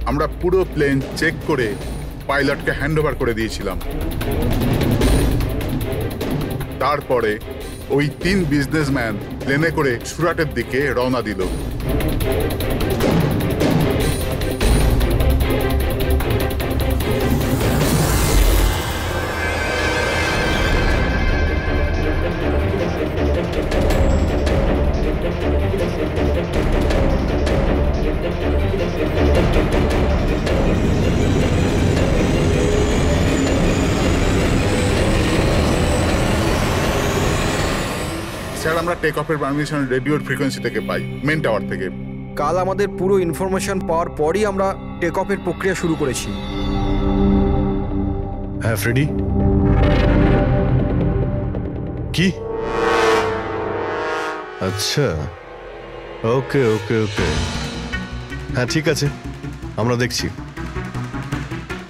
আমরা পুরো plane check করে পাইলটকে হ্যান্ডওভার করে দিয়েছিলাম। তারপরে ওই 3 বিজনেসম্যান প্লেনে করে সুরাটের দিকে রওনা দিল। স্যার, আমরা টেক অফের পারমিশন রেডিওর ফ্রিকোয়েন্সি থেকে পাই, মেন টাওয়ার থেকে। কাল আমাদের পুরো ইনফরমেশন পাওয়ার পরই আমরা টেক অফের প্রক্রিয়া শুরু করেছি। হ্যাঁ ফ্রেডি, কি? আচ্ছা, ওকে ওকে ওকে, হ্যাঁ ঠিক আছে, আমরা দেখছি।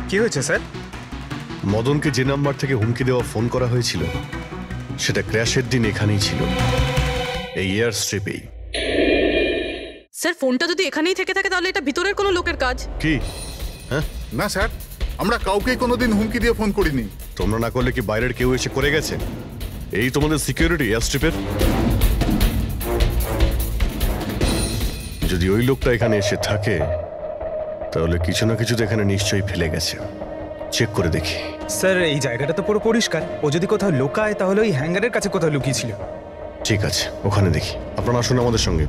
কি হয়েছে স্যার? মদনকে যে নাম্বার থেকে হুমকি দেওয়া ফোন করা হয়েছিল সেটা ক্র্যাশের দিন এখানেই ছিল, এই এয়ার স্ট্রিপেই। স্যার, ফোনটা যদি এখানেই থেকে থাকে তাহলে এটা ভিতরের কোনো লোকের কাজ। কি? হ্যাঁ না স্যার, আমরা কাউকেই কোনোদিন হুমকি দিয়ে ফোন করিনি। তোমরা না করলে কি বাইরের কেউ এসে করে গেছে? এই তোমাদের সিকিউরিটি এয়ার স্ট্রিপের? যদি ওই লোকটা এখানে এসে থাকে তাহলে কিছু না কিছু তো এখানে নিশ্চয়ই ফেলে গেছে। চেক করে দেখি। স্যার, এই জায়গাটা তো পুরো পরিষ্কার। ও যদি কোথাও লুকায় তাহলে ওই হ্যাঙ্গারের কাছে কোথাও লুকিয়েছিল। ঠিক আছে, ওখানে দেখি। আপনারা আসুন আমাদের সঙ্গে।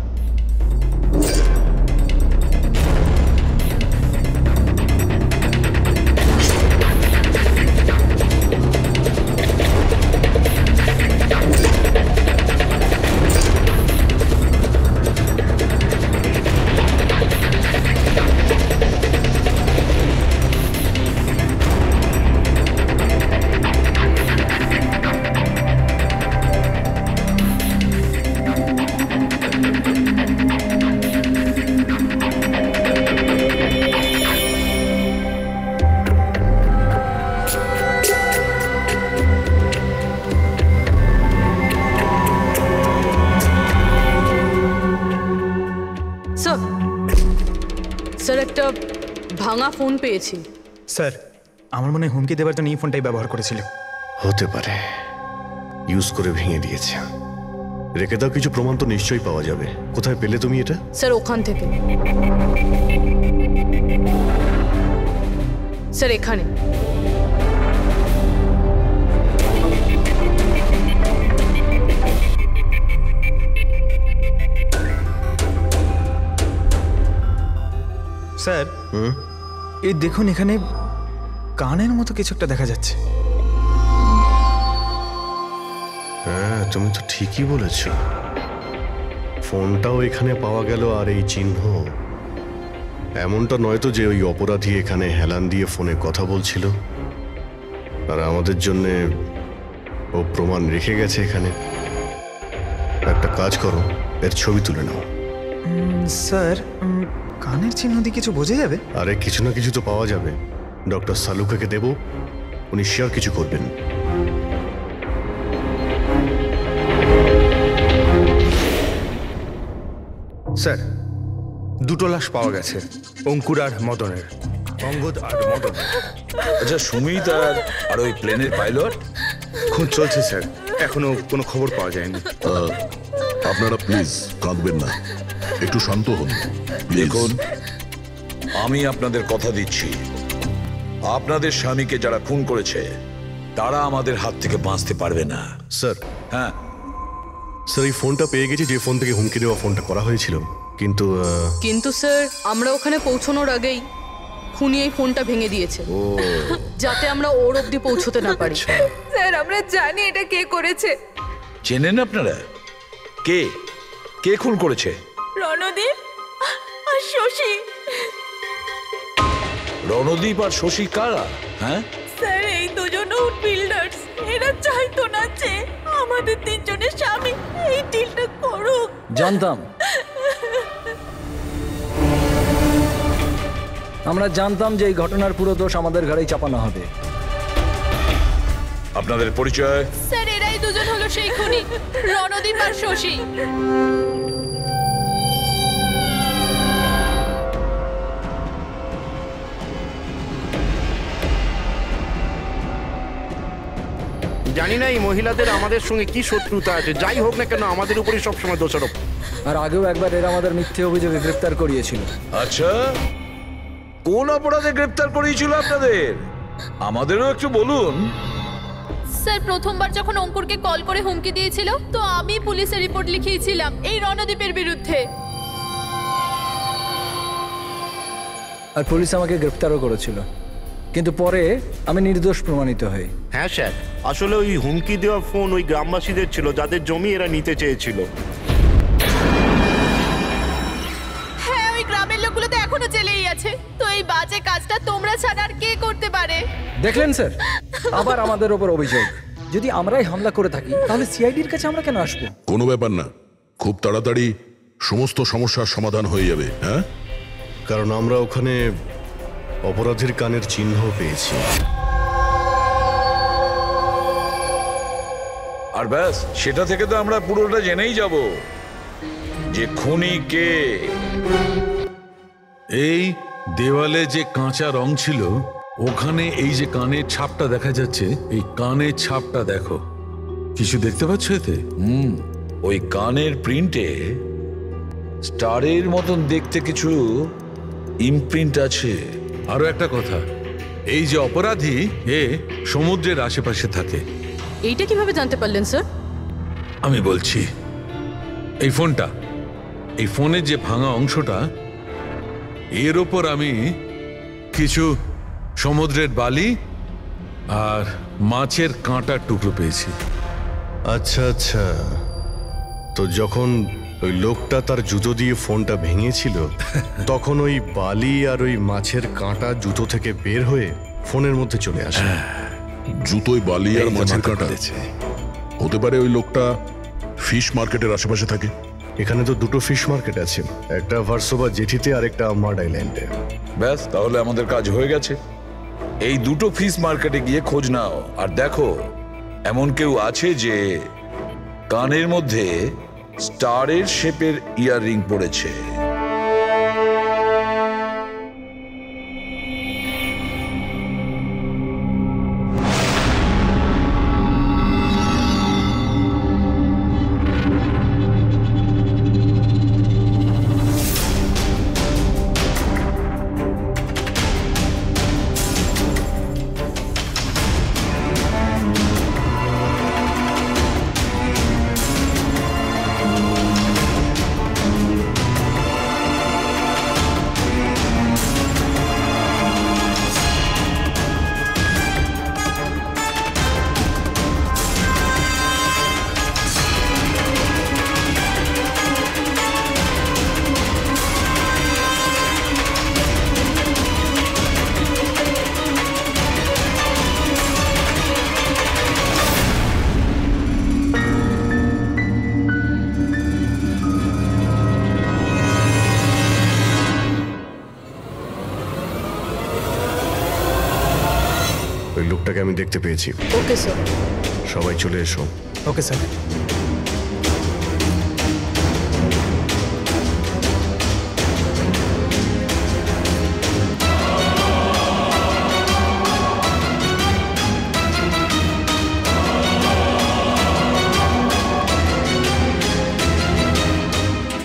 স্যার, একটা ভাঙা ফোন পেয়েছি। স্যার, আমার মনে হয় হুমকি দেওয়ার জন্য এই ফোনটাই ব্যবহার করেছিল। হতে পারে, ইউজ করে ভেঙে দিয়েছে। রেখে দাও, কিছু প্রমাণ তো নিশ্চয়ই পাওয়া যাবে। কোথায় পেলে তুমি এটা? স্যার, ওখান থেকে। স্যার, এখানে। স্যার, এই দেখুন, এখানে কানের মতো কিছু একটা দেখা যাচ্ছে। হ্যাঁ, তুমি তো ঠিকই বলেছ। ফোনটাও এখানে পাওয়া গেল, আর এই চিহ্ন। এমনটা নয় তো যে ওই অপরাধী এখানে হেলান দিয়ে ফোনে কথা বলছিল আর আমাদের জন্যে ও প্রমাণ রেখে গেছে এখানে। একটা কাজ করো, এর ছবি তুলে নাও। স্যার, কানের চিহ্ন দিয়ে কিছু বোঝা যাবে? আরে কিছু না কিছু তো পাওয়া যাবে। ডক্টর সালুকাকে দেব, উনি শিওর কিছু করবেন। স্যার, 2টো লাশ পাওয়া গেছে, অঙ্কুর আর মদনের। অঙ্গদ আর মদন। আচ্ছা, সুমিত আর ওই প্লেনের পাইলট? খোঁজ চলছে স্যার, এখনো কোনো খবর পাওয়া যায়নি। আপনারা প্লিজ কাঁদবেন না, একটু শান্ত হন। দেখুন, আমি আপনাদের কথা দিচ্ছি, আপনাদের স্বামীকে যারা খুন করেছে তারা আমাদের হাত থেকে বাঁচতে পারবে না। স্যার, হ্যাঁ স্যার, এই ফোনটা পেয়ে গেছি যে ফোন থেকে হুমকি দেওয়া ফোনটা করা হয়েছিল, কিন্তু স্যার, আমরা ওখানে পৌঁছানোর আগেই খুনি এই ফোনটা ভেঙে দিয়েছে, যাতে আমরা ওর অবধি পৌঁছতে না পারি। স্যার, আমরা জানি এটা কে করেছে। চেনেন আপনারা? কে কে খুন করেছে? রণদীপ আর শশী। রণদীপ আর শশী কারা? হ্যাঁ স্যার, এই দুজন বিল্ডার্স। এরা চাইতো না যে আমাদের 3 জনের স্বামী এই ডিলটা করুক। জানতাম, আমরা জানতাম যে এই ঘটনার পুরো দোষ আমাদের ঘাড়েই চাপানো হবে। আপনাদের পরিচয়? স্যার, এরাই দুজন হলো সেই খুনি, রণদীপ আর শশী। জানি না এই মহিলাদের আমাদের সঙ্গে কি শত্রুতা আছে, যাই হোক না কেন আমাদের উপরই সবসময় দোষারোপ। আর আগেও একবার এরা আমাদের মিথ্যে অভিযোগে গ্রেপ্তার করিয়েছিল। আচ্ছা, কোন অপরাধে গ্রেপ্তার করিয়েছিল আপনাদের? আমাদেরও একটু বলুন। স্যার, প্রথমবার যখন অঙ্কুরকে কল করে হুমকি দিয়েছিল, তো আমি পুলিশে রিপোর্ট লিখিয়েছিলাম এই রণদীপের বিরুদ্ধে। আর পুলিশ আমাকে গ্রেপ্তারও করেছিল, কিন্তু পরে আমি নির্দোষ প্রমাণিত হই। হ্যাঁ স্যার, আসলে ওই হুমকি দেওয়া ফোন ওই গ্রামবাসীদের ছিল যাদের জমি এরা নিতে চেয়েছিল। হ্যাঁ, ওই গ্রামের লোকগুলো তো এখনো জেলেই আছে। তো এই বাজে কাজটা তোমরা ছাড়া আর কে করতে পারে? দেখলেন স্যার, আবার আমাদের ওপর অভিযোগ। যদি আমরাই হামলা করে থাকি তাহলে সিআইডির কাছে আমরা কেন আসবো? কোনো ব্যাপার না, খুব তাড়াতাড়ি সমস্ত সমস্যার সমাধান হয়ে যাবে। হ্যাঁ, কারণ আমরা ওখানে অপরাধীর কানের চিহ্ন পেয়েছি। আর ব্যাস, সেটা থেকে তো আমরা পুরোটা জেনেই যাব যে খুনি কে। এই দেওয়ালে যে কাঁচা রং ছিল, ওখানে এই যে কানের ছাপটা দেখা যাচ্ছে, এই কানের ছাপটা দেখো। কিছু দেখতে পাচ্ছ এতে? ওই কানের প্রিন্টে স্টারের মতন দেখতে কিছু ইমপ্রিন্ট আছে। আরো একটা কথা, এই যে অপরাধী, এ সমুদ্রের আশেপাশে থাকে। এইটা কিভাবে জানতে পারলেন স্যার? আমি বলছি, এই ফোনটা, এই ফোনের যে ভাঙা অংশটা, এর ওপর আমি কিছু সমুদ্রের বালি আর মাছের কাঁটার টুকরো পেয়েছি। আচ্ছা আচ্ছা, তো যখন ওই লোকটা তার জুতো দিয়ে ফোনটা ভেঙেছিল তখন ওই বালি আর ওই মাছের কাঁটা জুতো থেকে বের হয়ে ফোনের মধ্যে চলে আসে। জুতোয় বালি আর মাছের কাঁটা হতে পারে ওই লোকটা ফিশ মার্কেটের আশেপাশে থাকে। এখানে তো দুটো ফিশ মার্কেট আছে, একটা ভার্সোভা জেটিতে আর একটা মার্ড আইল্যান্ডে। ব্যাস, তাহলে আমাদের কাজ হয়ে গেছে। এই দুটো ফিশ মার্কেটে গিয়ে খোঁজ নাও, আর দেখো এমন কেউ আছে যে কানের মধ্যে স্টারের শেপের ইয়াররিং পড়েছে। ওই লোকটাকে আমি দেখতে পেয়েছি। Okay sir. সবাই চলে এসো। Okay sir.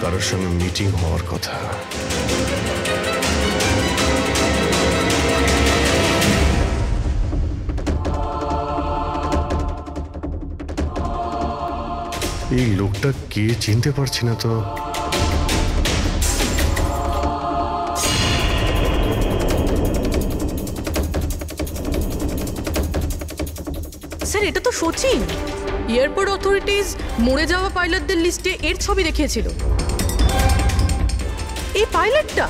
কারোর সঙ্গে মিটিং হওয়ার কথা। এই লোকটা কে চিনতে পারছি না তো। স্যার, এটা তো সচিন। এয়ারপোর্ট অথরিটিজ মরে যাওয়া পাইলটদের লিস্টে এর ছবি দেখিয়েছিল। এই পাইলটটা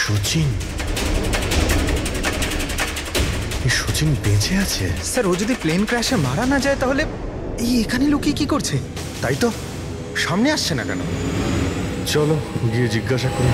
সচিন। এই সচিন বেঁচে আছে? স্যার, ও যদি প্লেন ক্র্যাশে মারা না যায় তাহলে এই এখানে লুকিয়ে কি করছে? তাই তো, সামনে আসছে না কেন? চলো গিয়ে জিজ্ঞাসা করি।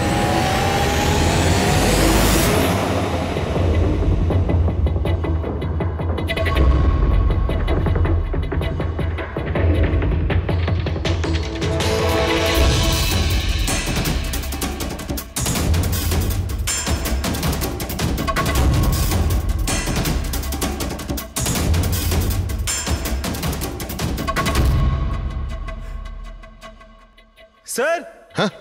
স্যার। হ্যাঁ,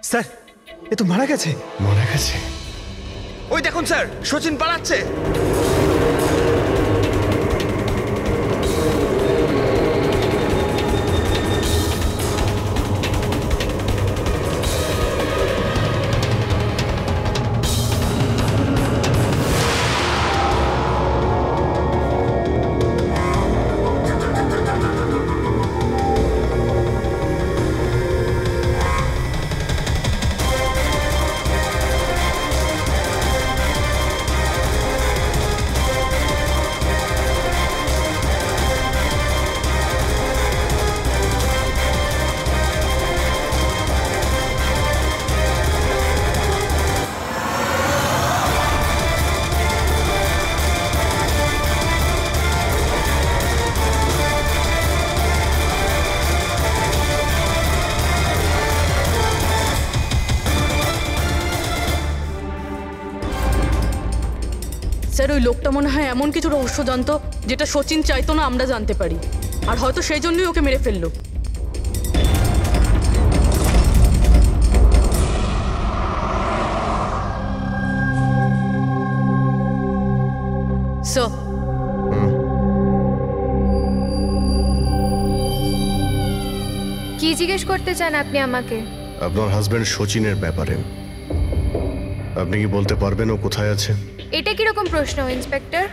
স্যার এ তো মারা গেছে। মারা গেছে? ওই দেখুন স্যার, সচিন পালাচ্ছে। স্যার ওই লোকটা মনে হয় এমন কিছু রহস্য জানতো যেটা সচিন চাইতো না আমরা জানতে পারি, আর হয়তো সেই জন্যই ওকে মেরে ফেললো। স্যার, কি জিজ্ঞেস করতে চান আপনি আমাকে? আপনার হাজবেন্ড সচিনের ব্যাপারে। আপনি কি বলতে পারবেন ও কোথায় আছে? এটা কিরকম প্রশ্ন ইন্সপেক্টর?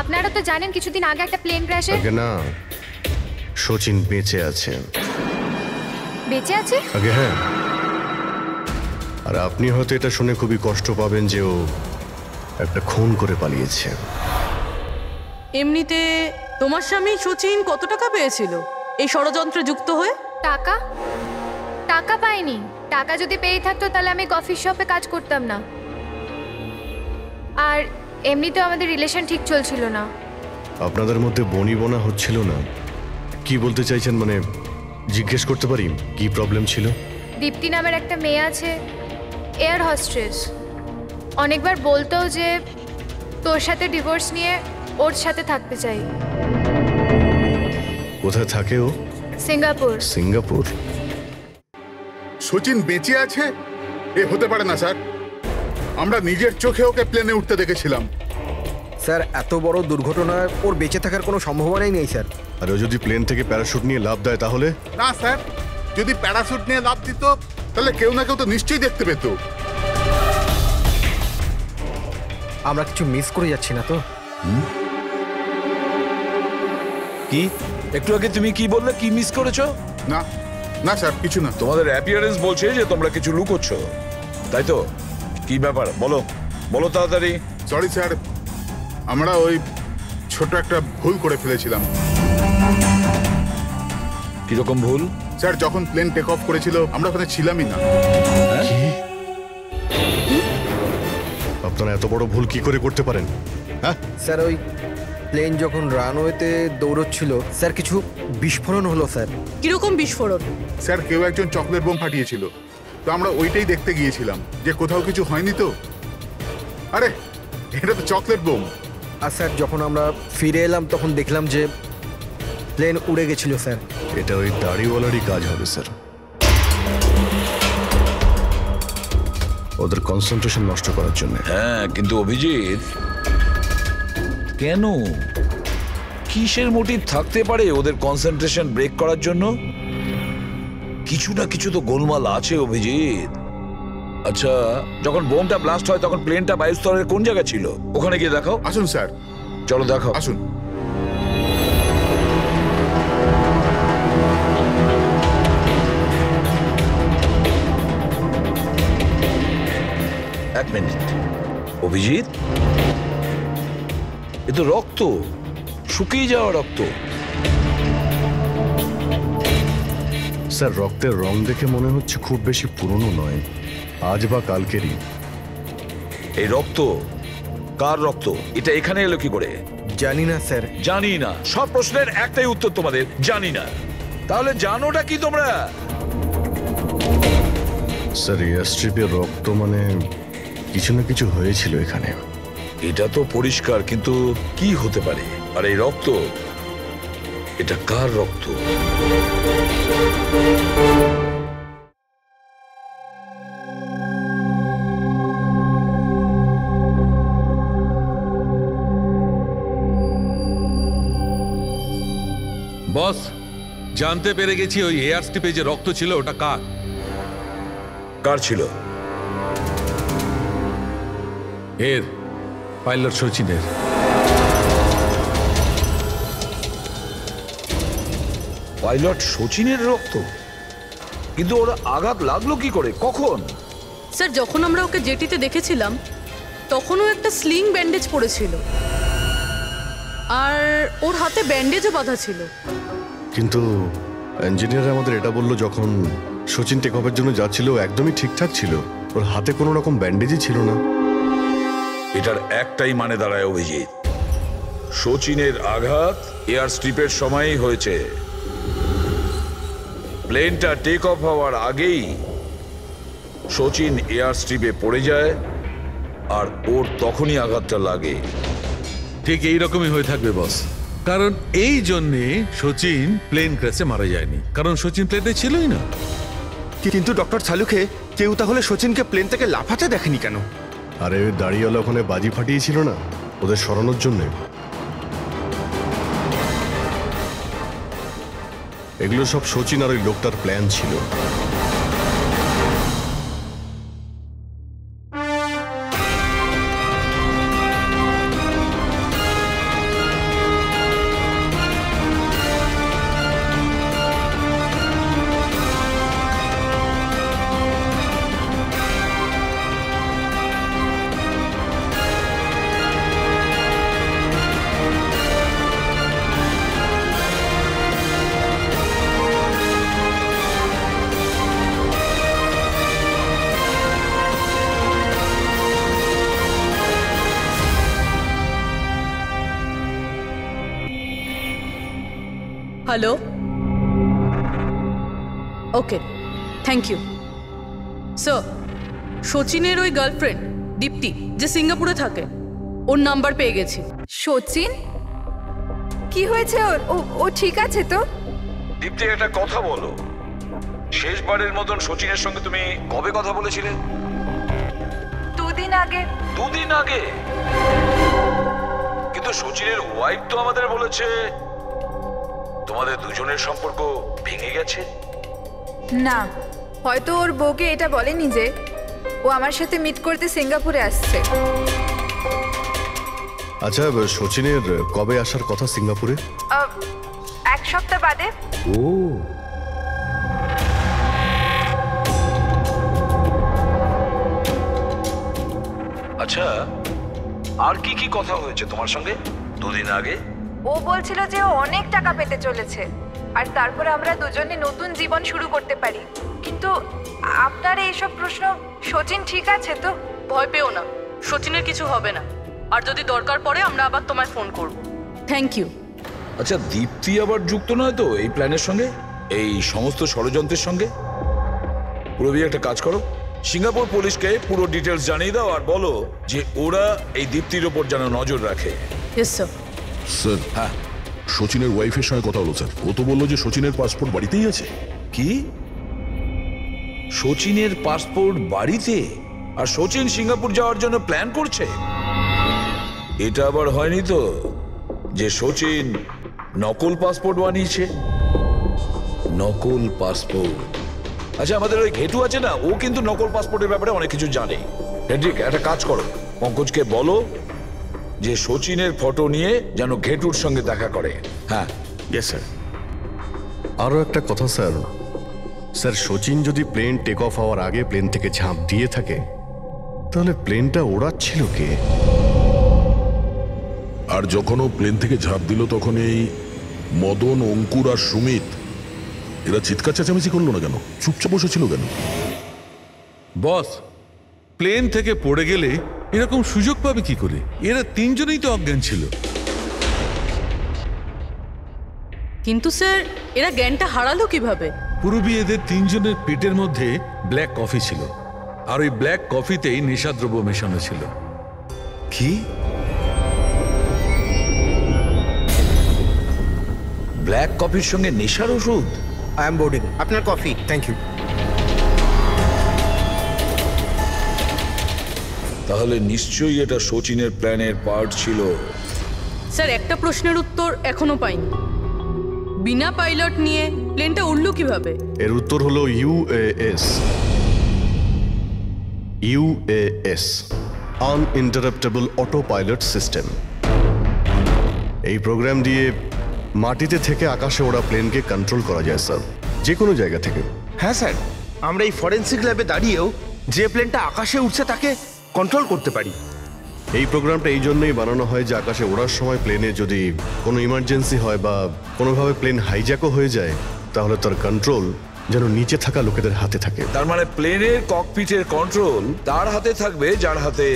আপনারা তো জানেন কিছুদিন আগে একটা প্লেন ক্র্যাশে। আগে না, সচিন বেঁচে আছে। বেঁচে আছে? আগে হ্যাঁ। আর আপনি হয়তো এটা শুনে খুবই কষ্ট পাবেন যে ও একটা খুন করে পালিয়েছে। এমনিতে তোমার স্বামী সচিন কত টাকা পেয়েছিল এই ষড়যন্ত্রে যুক্ত হয়ে? টাকা? টাকা পাইনি। টাকা যদি পেয়ে থাকতো তাহলে আমি কফি শপে কাজ করতাম না। আর এমনিতেও আমাদের রিলেশন ঠিক চলছিল না। আপনাদের মধ্যে বনিবনা হচ্ছিল না? কি বলতে চাইছেন, মানে জিজ্ঞেস করতে পারি কি প্রবলেম ছিল? দীপ্তি নামের একটা মেয়ে আছে, এয়ার হোস্টেস। অনেকবার বলতো যে তোর সাথে ডিভোর্স নিয়ে ওর সাথে থাকতে চাই। কোথায় থাকে ও? সিঙ্গাপুর। সিঙ্গাপুর? সচিন বেঁচে আছে? এ হতে পারে না স্যার, আমরা নিজের চোখে ওকে প্লেনে উঠতে দেখেছিলাম। স্যার এত বড় দুর্ঘটনায় ওর বেঁচে থাকার কোনো সম্ভাবনাই নেই স্যার। আর ও যদি প্লেন থেকে প্যারাশুট নিয়ে লাফ দেয় তাহলে? না স্যার, যদি প্যারাশুট নিয়ে লাফ দিত তাহলে কেউ না কেউ তো নিশ্চয়ই দেখতে পেত। আমরা কিছু মিস করে যাচ্ছি না তো? কি একটু আগে তুমি কি বললে? কি মিস করেছো? না না স্যার, কিছু না। তোমাদের অ্যাপিয়ারেন্স বলছে যে তোমরা কিছু লুকোচ্ছ, তাই তো? কি ব্যাপার বলো, বলো তাড়াতাড়ি। সরি স্যার, আমরা ওই ছোট একটা ভুল করে ফেলেছিলাম। কিরকম ভুল? স্যার যখন প্লেন টেক অফ করেছিল আমরা ওখানে ছিলামই না। আপনারা এত বড় ভুল কি করে করতে পারেন? হ্যাঁ স্যার ওই প্লেন যখন রানওয়েতে দৌড়চ্ছিল স্যার কিছু বিস্ফোরণ হলো স্যার। কিরকম বিস্ফোরণ? স্যার কেউ একজন চকলেট বোম ফাটিয়েছিল, তো আমরা ওইটাই দেখতে গিয়েছিলাম যে কোথাও কিছু হয়নি তো। আরে এটা তো চকলেট বোম। আর স্যার যখন আমরা ফিরে এলাম তখন দেখলাম যে প্লেন উড়ে গেছিল স্যার। এটা ওই দাড়িওয়ালারই কাজ হবে স্যার। ওদের কনসেন্ট্রেশন নষ্ট করার জন্য। হ্যাঁ, কিন্তু অভিজিৎ কেন? কিসের মোটিভ থাকতে পারে ওদের কনসেন্ট্রেশন ব্রেক করার জন্য? কিছু না কিছু তো গোলমাল আছে অভিজিৎ। আচ্ছা, যখন বোমটা ব্লাস্ট হয় তখন প্লেনটা বায়ুস্তরের কোন জায়গায় ছিল? ওখানে গিয়ে দেখাও। আসুন স্যার। চলো দেখাও। আসুন। এক মিনিট অভিজিৎ, এ তো রক্ত, শুকিয়ে যাওয়া রক্ত। স্যার রক্তের রং দেখে মনে হচ্ছে খুব বেশি পুরনো নয়, আজ বা কালকেরই। এই রক্ত কার রক্ত? এটা এখানে এলো কি করে? জানি না স্যার। জানি না? সব প্রশ্নের একটাই উত্তর তোমাদের, জানি না। তাহলে জানোটা কি তোমরা? স্যার এয়ার স্ট্রিপের রক্ত মানে কিছু না কিছু হয়েছিল এখানে। এটা তো পরিষ্কার, কিন্তু কি হতে পারে? আর এই রক্ত, এটা কার রক্ত? বস, জানতে পেরে গেছি ওই এয়ার স্ট্রিপে যে রক্ত ছিল ওটা কার? কার ছিল? এর, পাইলট সচিনের। পাইলট সচিনের রক্ত? কিন্তু ওর আঘাত লাগলো কি করে, কখন? স্যার, যখন আমরা ওকে জেটিতে দেখেছিলাম তখনও একটা স্লিং ব্যান্ডেজ পড়েছিল, আর ওর হাতে ব্যান্ডেজও বাঁধা ছিল। কিন্তু ইঞ্জিনিয়ার আমাদের এটা বললো যখন সচিন টেক অফের জন্য যাচ্ছিল ও একদমই ঠিকঠাক ছিল, ওর হাতে কোনো রকম ব্যান্ডেজই ছিল না। এটার একটাই মানে দাঁড়ায় অভিজিৎ, সচিনের আঘাত এয়ার স্ট্রিপের সময়ই হয়েছে। প্লেনটা টেক অফ হওয়ার আগেই সচিন এয়ার স্ট্রিপে পড়ে যায়, আর ওর তখনই আঘাতটা লাগে। ঠিক এইরকমই হয়ে থাকবে বস, কারণ এই জন্যে সচিন প্লেন ক্র্যাশে মারা যায়নি, কারণ সচিন প্লেনে ছিলই না। কিন্তু ডক্টর সালুখে, কেউ তাহলে সচিনকে প্লেন থেকে লাফাতে দেখেনি কেন? আরে ওই দাঁড়িয়েওয়ালা ওখানে বাজি ফাটিয়েছিল না ওদের সরানোর জন্য। এগুলো সব সচিন আর ওই লোকটার প্ল্যান ছিল। Hello, okay, thank you sir. সচিনের ওই গার্লফ্রেন্ড দীপ্তি, যে সিঙ্গাপুরে থাকে, ওর নাম্বার পেয়ে গেছি। সচিন কি হয়েছে ওর? ও ঠিক আছে তো? দীপ্তি, একটা কথা বলো, শেষবারের মতন সচিনের সঙ্গে তুমি কবে কথা বলেছিলে? 2 দিন আগে। 2 দিন আগে? কিন্তু সচিনের ওয়াইফ তো আমাদের বলেছে তোমাদের দুজনের সম্পর্ক ভেঙে গেছে। না, হয়তো ওর বউকে এটা বলেনি যে ও আমার সাথে মিট করতে সিঙ্গাপুরে আসছে। আচ্ছা, সচিনের কবে আসার কথা সিঙ্গাপুরে? 1 সপ্তাহ বাদে। ও, আচ্ছা, আর কি কি কথা হয়েছে তোমার সঙ্গে 2 দিন আগে? ও বলছিল যে ও অনেক টাকা পেতে চলেছে, আর তারপরে আমরা দুজনে নতুন জীবন শুরু করতে পারি। কিন্তু আপনার এইসব প্রশ্ন, সচিন ঠিক আছে তো? ভয় পেও না, সচিনের কিছু হবে না, আর যদি দরকার পড়ে আমরা আবার তোমায় ফোন করব। Thank you. আচ্ছা, দীপ্তি আবার যুক্ত নয় তো এই প্ল্যানের সঙ্গে, এই সমস্ত ষড়যন্ত্রের সঙ্গে? পুরবি, একটা কাজ করো, সিঙ্গাপুর পুলিশকে পুরো ডিটেলস জানিয়ে দাও আর বলো যে ওরা এই দীপ্তির ওপর যেন নজর রাখে। Yes sir. স্যার, হ্যাঁ, সচিনের ওয়াইফের সঙ্গে কথা হলো স্যার। ও তো বললো যে সচিনের পাসপোর্ট বাড়িতেই আছে। কি? সচিনের পাসপোর্ট বাড়িতে? আর সচিন সিঙ্গাপুর যাওয়ার জন্য প্ল্যান করছে? এটা আবার হয়নি তো যে সচিন নকল পাসপোর্ট বানিয়েছে? নকল পাসপোর্ট? আচ্ছা, আমাদের ওই ঘেটু আছে না, ও কিন্তু নকল পাসপোর্টের ব্যাপারে অনেক কিছু জানে। হেড্রিক, একটা কাজ করো, পঙ্কজকে বলো যে সচিনের ফটো নিয়ে যেন ঘেটুর সঙ্গে দেখা করে। হ্যাঁ। Yes sir. আরও একটা কথা স্যার, সচিন যদি প্লেন টেক অফ হওয়ার আগে প্লেন থেকে ঝাঁপ দিয়ে থাকে, তাহলে প্লেনটা ওড়াচ্ছিল কে? আর যখন ও প্লেন থেকে ঝাঁপ দিল তখন এই মদন, অঙ্কুর আর সুমিত এরা চিৎকার চেঁচামেচি করলো না কেন? চুপচাপ বসেছিল কেন? বস, প্লেন থেকে পড়ে গেলে এরকম সুযোগ পাবে কি করে? এরা 3 জনেই তো অজ্ঞান ছিল। কিন্তু স্যার, এরা জ্ঞানটা হারালো কিভাবে? পুরবি, এদের 3 জনের পেটের মধ্যে ব্ল্যাক কফি ছিল, আর ওই ব্ল্যাক কফিতেই নেশাদ্রব্য মেশানো ছিল। কি? ব্ল্যাক কফির সঙ্গে নেশার ওষুধ? I am boarding. আপনার কফি। Thank you. তাহলে নিশ্চয়ই এটা শচীনের প্ল্যানের পার্ট ছিল। স্যার, একটা প্রশ্নের উত্তর এখনো পাইনি। বিনা পাইলট নিয়ে প্লেনটা উড়ল কিভাবে? এর উত্তর হলো ইউএএস, আনইন্টারাপ্টেবল অটো পাইলট সিস্টেম। এই প্রোগ্রাম দিয়ে মাটিতে থেকে আকাশে ওড়া প্লেনকে কন্ট্রোল করা যায় স্যার, যে কোনো জায়গা থেকে। হ্যাঁ স্যার, আমরা এই ফরেন্সিক ল্যাবে দাঁড়িয়েও যে প্লেনটা আকাশে উঠছে তাকে কন্ট্রোল করতে পারি। এই প্রোগ্রামটা এই জন্যই বানানো হয় যে আকাশে ওড়ার সময় প্লেনে যদি কোনো ইমার্জেন্সি হয় বা কোনোভাবে প্লেন হাইজ্যাকও হয়ে যায়, তাহলে তার কন্ট্রোল যেন নিচে থাকা লোকেদের হাতে থাকে। তার মানে প্লেনের ককপিটের কন্ট্রোল তার হাতে থাকবে যার হাতে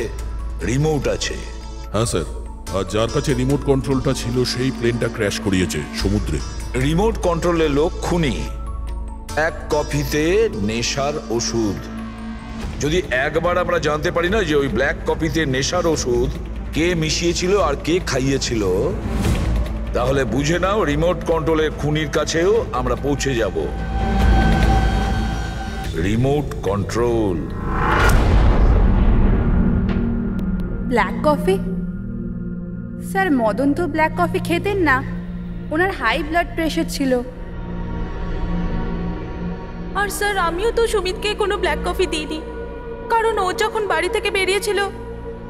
রিমোট আছে। হ্যাঁ স্যার, আর যার কাছে রিমোট কন্ট্রোলটা ছিল সেই প্লেনটা ক্র্যাশ করিয়েছে সমুদ্রে। রিমোট কন্ট্রোলের লোক খুনি, এক কফিতে নেশার ওষুধ। যদি একবার আমরা জানতে পারি না যে ওই ব্ল্যাক কফিতে নেশার ওষুধ কে মিশিয়েছিল আর কে খাইয়েছিল, তাহলে বুঝে নাও রিমোট কন্ট্রোলের খুনির কাছেও আমরা পৌঁছে যাব। Remote control. Black coffee? Sir, Madan তো ব্ল্যাক কফি খেতেন না, ওনার হাই ব্লাড প্রেশার ছিল। আর স্যার, আমিও তো সুমিতকে কোনো ব্ল্যাক কফি দিইনি, কারণ ও যখন বাড়ি থেকে বেরিয়েছিল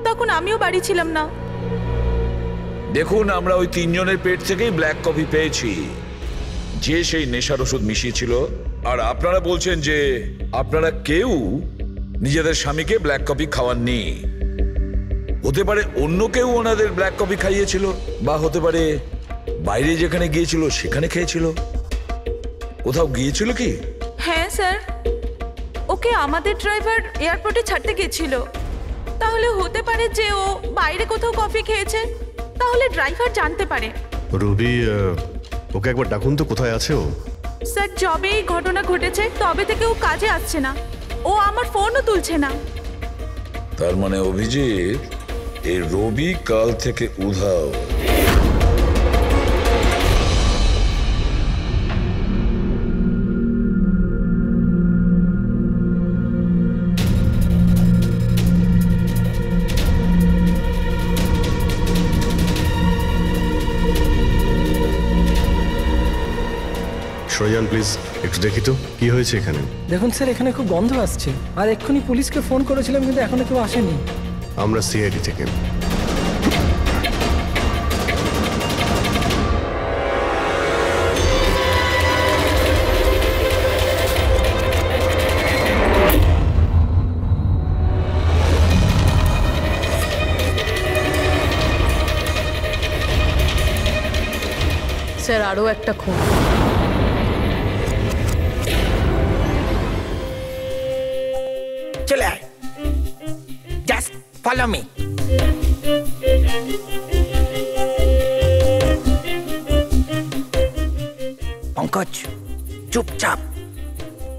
তখন আমিও বাড়ি ছিলাম না। দেখুন, আমরা ওই তিনজনের পেট থেকেই ব্ল্যাক কফি পেয়েছি, যে সেই নেশার ওষুধ মিশিয়েছিল। আর আপনারা বলছেন যে আপনারা কেউ নিজেদের স্বামীকে ব্ল্যাক কফি খাওয়াননি। হতে পারে অন্য কেউ ওনাদের ব্ল্যাক কফি খাইয়েছিল, বা হতে পারে বাইরে যেখানে গিয়েছিল সেখানে খেয়েছিল। কোথাও গিয়েছিল কি? হ্যাঁ স্যার, ওকে আমাদের ড্রাইভার এয়ারপোর্টে ছাড়তে গেছিল। তাহলে হতে পারে যে ও বাইরে কোথাও কফি খেয়েছে, তাহলে ড্রাইভার জানতে পারে। রবি, ওকে একবার ডাকুন তো, কোথায় আছে ও? স্যার, যবে এই ঘটনা ঘটেছে তবে থেকে ও কাজে আসছে না, ও আমার ফোনও তুলছে না। তার মানে অভিজিৎ, এই রবি কাল থেকে উধাও। শ্রয়ান, প্লিজ একটু দেখি তো কি হয়েছে এখানে। দেখুন স্যার, এখানে খুব গন্ধ আসছে, আর এক্ষুনি পুলিশকে ফোন করেছিলাম কিন্তু এখনো কেউ আসেনি। আমরা সিআইডি থেকে। স্যার, আরও একটা খুন। চলে আয়, জাস্ট ফলো মি। পঙ্কজ, চুপচাপ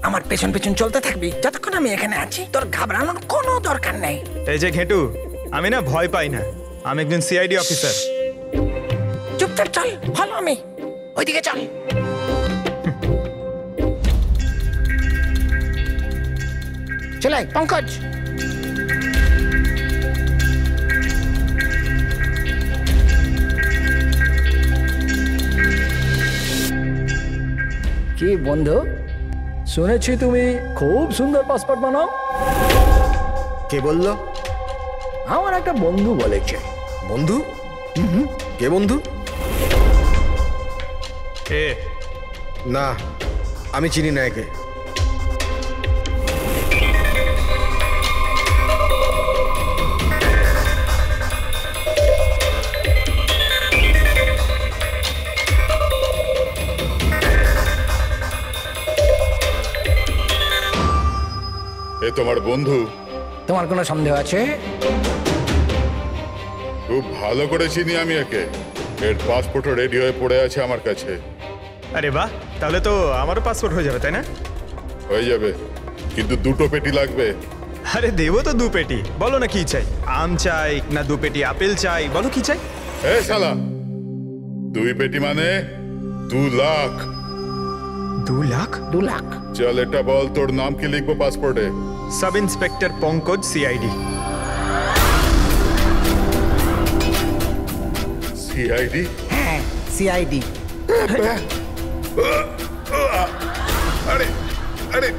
আমার পেছন পেছন চলতে থাকবি যতক্ষণ আমি এখানে আছি। তোর ঘাবড়ানোর কোনো দরকার নেই। এই যে ঘেটু, আমি না ভয় পাই না, আমি একজন সিআইডি অফিসার। চুপচাপ চল, ফলো মি, ওইদিকে চল। চলে আয় পঙ্কজ। কি বন্ধু, শুনেছি তুমি খুব সুন্দর পাসপোর্ট বানাও। কে বললো? আমার একটা বন্ধু বলেছে। বন্ধু? কে বন্ধু? না, আমি চিনি না একে। এ তোমার বন্ধু? তোমার কোনো সন্দেহ আছে? খুব ভালো করে চিনি আমি একে। এর পাসপোর্টও রেডি হয়ে পড়ে আছে আমার কাছে। আরে বাহ, তাহলে তো আমারও পাসপোর্ট হয়ে যাবে, তাই না? হয়ে যাবে, কিন্তু দুটো পেটি লাগবে। আরে দেবো তো 2 পেটি। বলো না কি চাই, আম চাই না 2 পেটি আপেল চাই, বলো কি চাই? এ শালা, 2 পেটি মানে 2 লাখ। 2 লাখ? 2 লাখ। চল এটা বল, তোর নাম কি লিখবো পাসপোর্টে? Sub inspector Pankaj, CID. CID? হ্যাঁ, সিআইডি। আরে আরে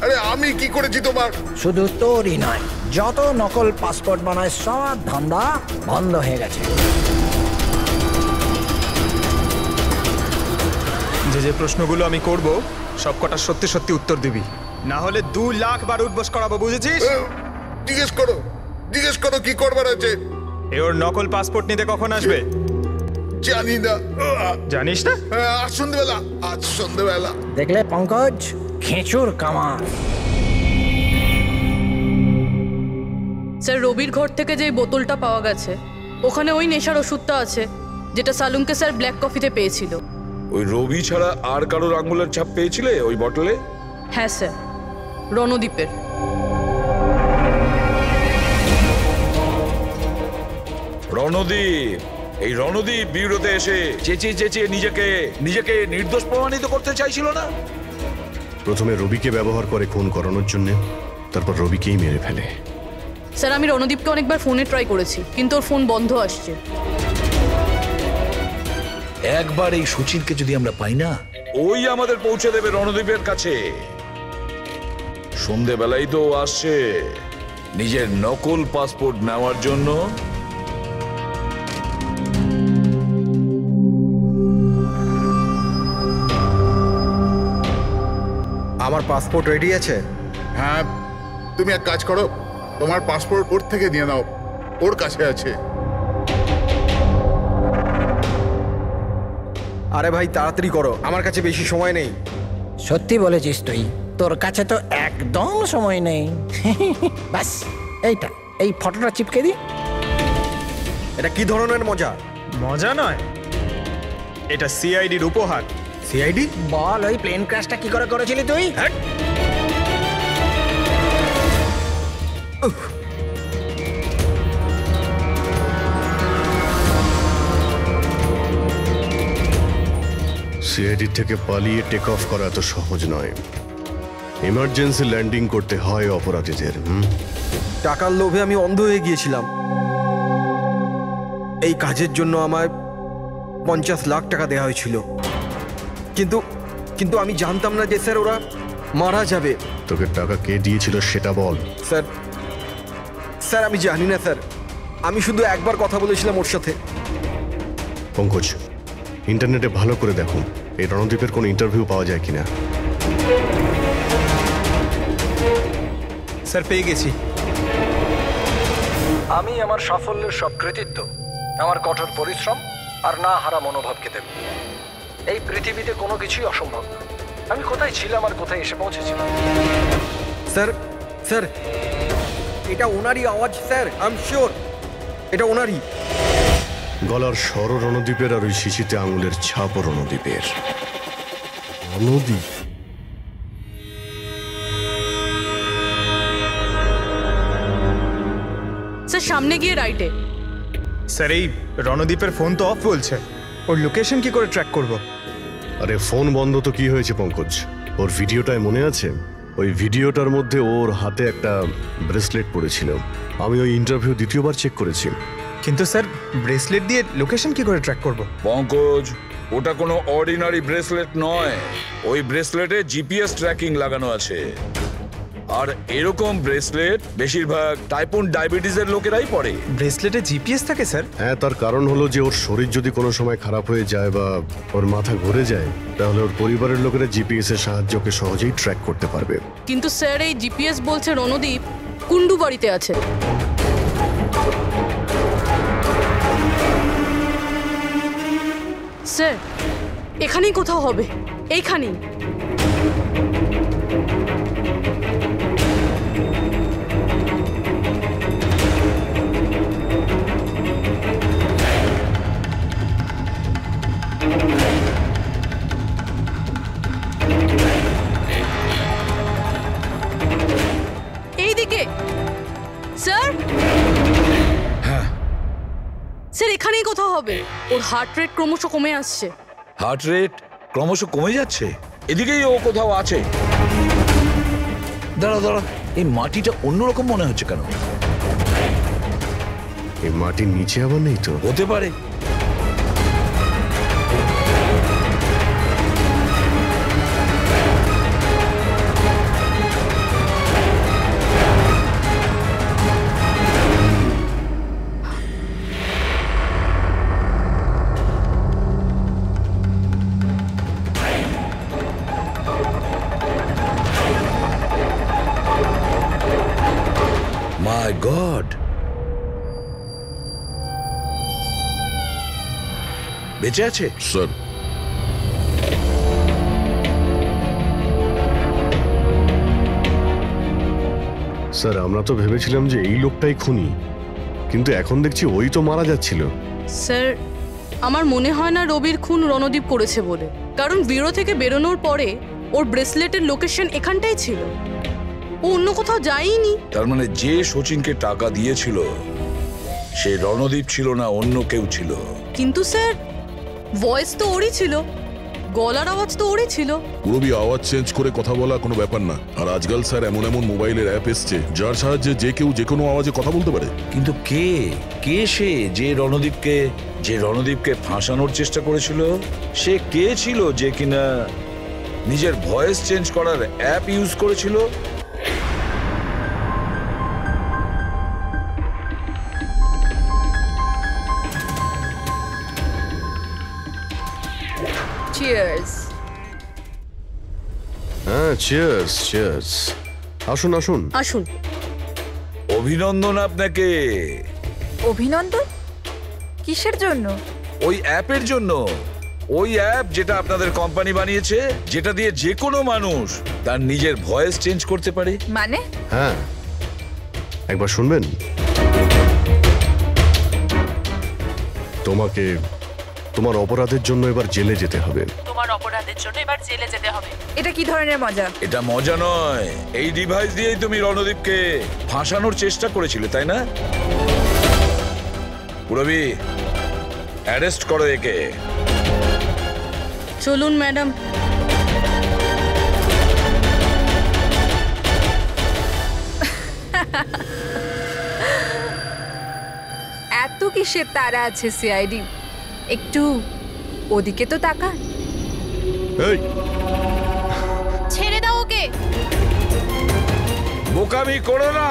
আরে আমি কি করেছি তোমার? শুধু তোরই নয়, যত নকল পাসপোর্ট বানায় সব ধান্দা বন্ধ হয়ে গেছে। যে প্রশ্নগুলো আমি করব সব কটা সত্যি সত্যি উত্তর দিবি, না হলে 2 লাখ বার উঠবস করাবো, বুঝেছিস? জিজ্ঞেস করো কি করবার আছে। ওর নকল পাসপোর্ট নিতে কখন আসবে? জানি না। জানিস না? আজ সন্ধ্যেবেলা। দেখলে পঙ্কজ, খেঁচুর কামার। স্যার, রবির ঘর থেকে যে বোতলটা পাওয়া গেছে ওখানে ওই নেশার ওষুধটা আছে যেটা সালুমকে স্যার ব্ল্যাক কফিতে পেয়েছিল। ওই রবি ছাড়া আর কারোর আঙ্গুলের ছাপ পেয়েছিলে ওই বটলে? হ্যাঁ স্যার, রণদীপের। রণদীপ, এই রণদীপ বিউরোতে এসে চেঁচিয়ে চেঁচিয়ে নিজেকে নির্দোষ প্রমাণিত করতে চাইছিল না? প্রথমে রবিকে ব্যবহার করে খুন করানোর জন্য, তারপর রবিকেই মেরে ফেলে। স্যার, আমি রণদীপকে অনেকবার ফোনে ট্রাই করেছি, কিন্তু ওর ফোন বন্ধ আসছে। একবার এই সচিনকে যদি আমরা পাই না, ওই আমাদের পৌঁছে দেবে রণদীপের কাছে। সন্ধেবেলাই তো আসছে নিজের নকল পাসপোর্ট নেওয়ার জন্য। আমার পাসপোর্ট রেডি আছে? হ্যাঁ, তুমি এক কাজ করো, তোমার পাসপোর্ট ওর থেকে নিয়ে নাও, ওর কাছে আছে। আরে ভাই তাড়াতাড়ি করো, আমার কাছে বেশি সময় নেই। সত্যি বলেছিস তুই, তোর কাছে তো একদম সময় নেই। বাস এইটা, এই ফটোটা চিপকে দি। এটা কি ধরনের মজা? মজা নয়, এটা সিআইডির উপহার। সিআইডি? বল, ওই প্লেন ক্র্যাশটা কি করে করেছিলি তুই? সিআইডি থেকে পালিয়ে টেক অফ করা এত সহজ নয়। ইমার্জেন্সি ল্যান্ডিং করতে হয় অপরাধীদের। টাকার লোভে আমি অন্ধ হয়ে গিয়েছিলাম। এই কাজের জন্য আমায় 50 লাখ টাকা দেওয়া হয়েছিল, কিন্তু আমি জানতাম না যে স্যার ওরা মারা যাবে। তোকে টাকা কে দিয়েছিল সেটা বল। স্যার আমি জানি না স্যার, আমি শুধু একবার কথা বলেছিলাম ওর সাথে। পঙ্কজ, ইন্টারনেটে ভালো করে দেখুন এই রণদীপের কোনো ইন্টারভিউ পাওয়া যায় কিনা। স্যার, পেয়ে গেছি। আমি আমার সাফল্যের সব কৃতিত্ব আমার কঠোর পরিশ্রম আর না হারা মনোভাবকে দেব। এই পৃথিবীতে কোনো কিছুই অসম্ভব না। আমি কোথায় ছিলাম আর কোথায় এসে পৌঁছেছিলাম। স্যার এটা ওনারই আওয়াজ স্যার, আই এম শিওর এটা ওনারই। গলার স্বর রণদীপের আর ওই শিশিতে আঙুলের ছাপও রণদীপের। রণদীপ? স্যার, সামনে গিয়ে রাইটে। স্যার, এই রণদীপের ফোন তো অফ বলছে, ওর লোকেশন কি করে ট্র্যাক করব? আরে ফোন বন্ধ তো কি হয়েছে পঙ্কজ, ওর ভিডিওটায় মনে আছে? ওই ভিডিওটার মধ্যে ওর হাতে একটা ব্রেসলেট পড়েছিল। আমি ওই ইন্টারভিউ দ্বিতীয়বার চেক করেছি। কিন্তু স্যার, ব্রেসলেট দিয়ে লোকেশন কি করে ট্র্যাক করব? পঙ্কজ, ওটা কোনো অর্ডিনারি ব্রেসলেট নয়। ওই ব্রেসলেটে জিপিএস ট্র্যাকিং লাগানো আছে। আর এরকম ব্রেসলেট বেশিরভাগ টাইপ 1 ডায়াবেটিসের লোকেরাই পরে। ব্রেসলেটে জিপিএস থাকে স্যার? হ্যাঁ, তার কারণ হলো যে ওর শরীর যদি কোনো সময় খারাপ হয়ে যায় বা ওর মাথা ঘুরে যায়, তাহলে ওর পরিবারের লোকেরা জিপিএস এর সাহায্যকে সহজেই ট্র্যাক করতে পারবে। কিন্তু স্যার, এই জিপিএস বলছে রণদীপ কুন্ডু বাড়িতে আছে। স্যার, এখানেই কোথাও হবে, এইখানেই। এইদিকে স্যার। স্যার, এখানেই কোথাও হবে। ওর হার্ট রেট ক্রমশ কমে আসছে। হার্ট রেট ক্রমশ কমে যাচ্ছে। এদিকেই ও কোথাও আছে। দাঁড়া দাঁড়া, এই মাটিটা অন্যরকম মনে হচ্ছে কেন? এই মাটির নিচে আবার নেই তো? হতে পারে। মাই গড, বেঁচে আছে স্যার। স্যার আমরা তো ভেবেছিলাম যে এই লোকটাই খুনি, কিন্তু এখন দেখছি ওই তো মারা যাচ্ছিল। স্যার আমার মনে হয় না রবির খুন রণদীপ করেছে বলে, কারণ ব্যুরো থেকে বেরোনোর পরে ওর ব্রেসলেটের লোকেশন এখানটাই ছিল, ও অন্য কোথাও যায়নি। তার মানে যে শচীনকে টাকা দিয়েছিল সে রণদীপ ছিল না, অন্য কেউ ছিল। কিন্তু স্যার ভয়েস তো ওরই ছিল, গলার আওয়াজ তো ওরই ছিল। পুরোবি আওয়াজ চেঞ্জ করে কথা বলা কোনো ব্যাপার না। আর আজকাল স্যার এমন এমন মোবাইলের অ্যাপ এসছে যার সাহায্যে যে কেউ যে কোনো আওয়াজে কথা বলতে পারে। কিন্তু কে সে যে রণদীপকে ফাঁসানোর চেষ্টা করেছিল? সে কে ছিল যে কিনা নিজের ভয়েস চেঞ্জ করার অ্যাপ ইউজ করেছিল? চিয়ার্স। হ্যাঁ চিয়ার্স চিয়ার্স। আসুন আসুন আসুন। অভিনন্দন আপনাকে। অভিনন্দন? কিসের জন্য? ওই অ্যাপের জন্য। ওই অ্যাপ যেটা আপনাদের কোম্পানি বানিয়েছে, যেটা দিয়ে যে কোনো মানুষ তার নিজের ভয়েস চেঞ্জ করতে পারে। মানে? হ্যাঁ একবার শুনবেন। তোমাকে তোমার অপরাধের জন্য এবার জেলে যেতে হবে। তোমার অপরাধের জন্য এবার জেলে যেতে হবে। এটা কি ধরনের মজা? এটা মজা নয়। এই ডিভাইস দিয়েই তুমি রণদীপকে ফাঁসানোর চেষ্টা করেছিলে, তাই না? পুরবি অ্যারেস্ট করো একে। চলুন ম্যাডাম। এত কিসের তারা আছে সিআইডি? একটু ওদিকে তো তাকান। এই ছেড়ে দাও ওকে। বোকামি করো না।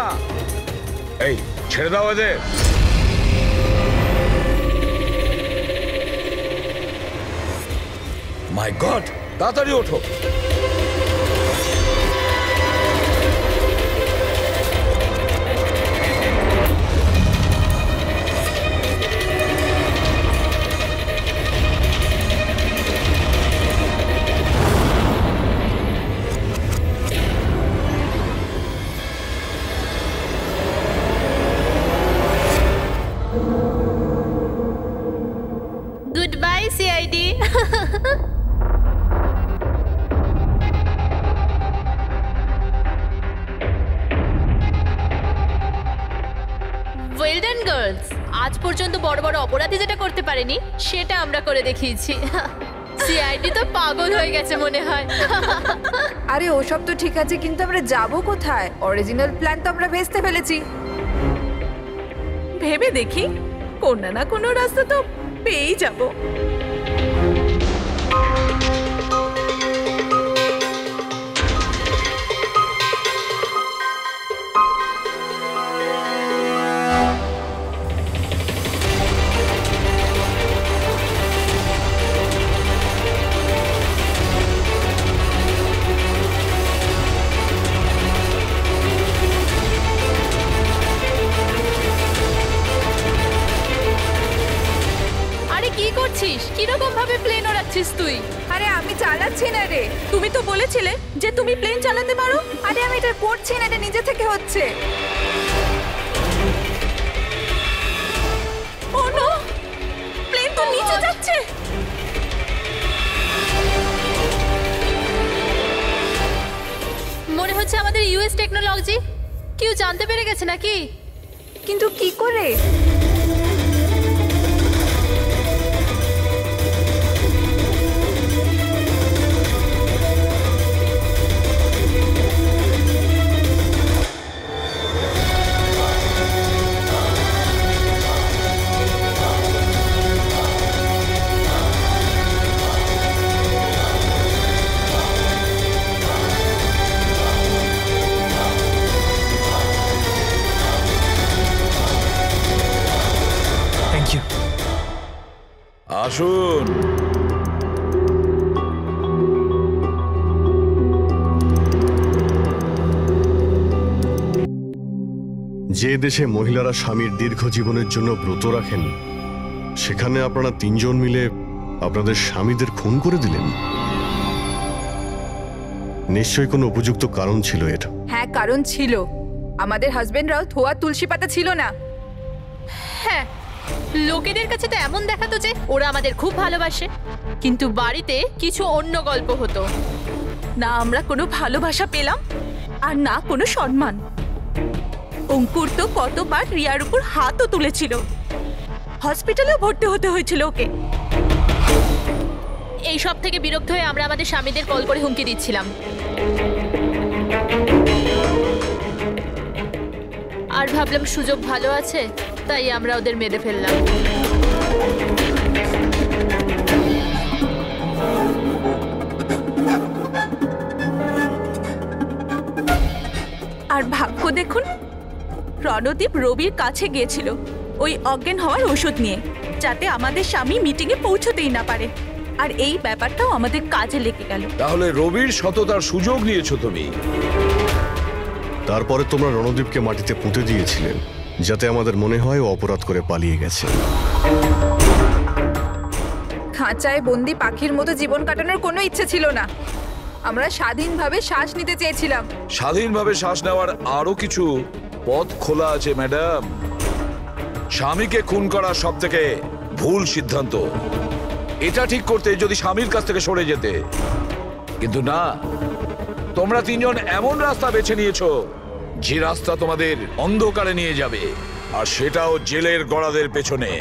এই ছেড়ে দাও এদের। মাই গড, তাড়াতাড়ি ওঠো। Good bye CID. Well done girls, আজ পর্যন্ত বড় বড় অপরাধী যেটা করতে পারেনি সেটা আমরা করে দেখিয়েছি। সিআইডি তো পাগল হয়ে গেছে মনে হয়। আরে ওসব তো ঠিক আছে, কিন্তু আমরা যাব কোথায়? অরিজিনাল প্ল্যান তো আমরা ভেস্তে ফেলেছি। ভেবে দেখি, কোনো না কোনো রাস্তা তো পেয়েই যাব। কিরকম ভাবে প্লেন ওড়াচ্ছিস তুই? আরে আমি চালাচ্ছি না রে। তুমি তো বলেছিলে যে তুমি প্লেন চালাতে পারো। আরে আমি এটা করছি না, এটা নিজে থেকে হচ্ছে। ও নো, প্লেন তো নিচে যাচ্ছে। মনে হচ্ছে আমাদের ইউএস টেকনোলজি কেউ জানতে পেরে গেছে নাকি? কিন্তু কি করে? যে দেশে মহিলারা স্বামীর দীর্ঘ জীবনের জন্য ব্রত রাখেন, সেখানে আপনারা তিনজন মিলে আপনাদের স্বামীদের খুন করে দিলেন। নিশ্চয়ই কোনো উপযুক্ত কারণ ছিল এর। হ্যাঁ, কারণ ছিল। আমাদের হাজবেন্ডরাও ধোয়া তুলসী পাতা ছিল না। হ্যাঁ, লোকেদের কাছে তো এমন দেখাতো যে ওরা আমাদের খুব ভালোবাসে, কিন্তু বাড়িতে কিছু অন্য গল্প হতো। না আমরা কোনো ভালোবাসা পেলাম আর না কোনো সম্মান। অঙ্কুর তো কতবার রিয়ার উপর হাতও তুলেছিল, হসপিটালেও ভর্তি হতে হয়েছিল ওকে। এই সব থেকে বিরক্ত হয়ে আমরা আমাদের স্বামীদের কল করে হুমকি দিচ্ছিলাম, আর ভাবলাম সুযোগ ভালো আছে, তাই আমরা ওদের মেরে ফেললাম। আর ভাগ্য দেখুন, রণদীপ রবির কাছে গিয়েছিল ওই অজ্ঞান হওয়ার ওষুধ নিয়ে, যাতে আমাদের স্বামী মিটিংয়ে পৌঁছতেই না পারে। আর এই ব্যাপারটাও আমাদের কাজে লেগে গেল। তাহলে রবির সততার সুযোগ নিয়েছো তুমি। তারপরে তোমরা রণদীপকে মাটিতে পুঁতে দিয়েছিলেন, যাতে আমাদের মনে হয় ও অপরাধ করে পালিয়ে গেছে। খাঁচায় বন্দি পাখির মতো জীবন কাটানোর কোনো ইচ্ছে ছিল না। আমরা স্বাধীনভাবে শ্বাস নিতে চেয়েছিলাম। স্বাধীনভাবে শ্বাস নেওয়ার আরো কিছু পথ খোলা আছে ম্যাডাম। স্বামীকে খুন করা সব থেকে ভুল সিদ্ধান্ত। এটা ঠিক করতে যদি স্বামীর কাছ থেকে সরে যেতে, কিন্তু না, তোমরা তিনজন এমন রাস্তা বেছে নিয়েছো যে রাস্তা তোমাদের অন্ধকারে নিয়ে যাবে, আর সেটাও জেলের গড়াদের পেছনে।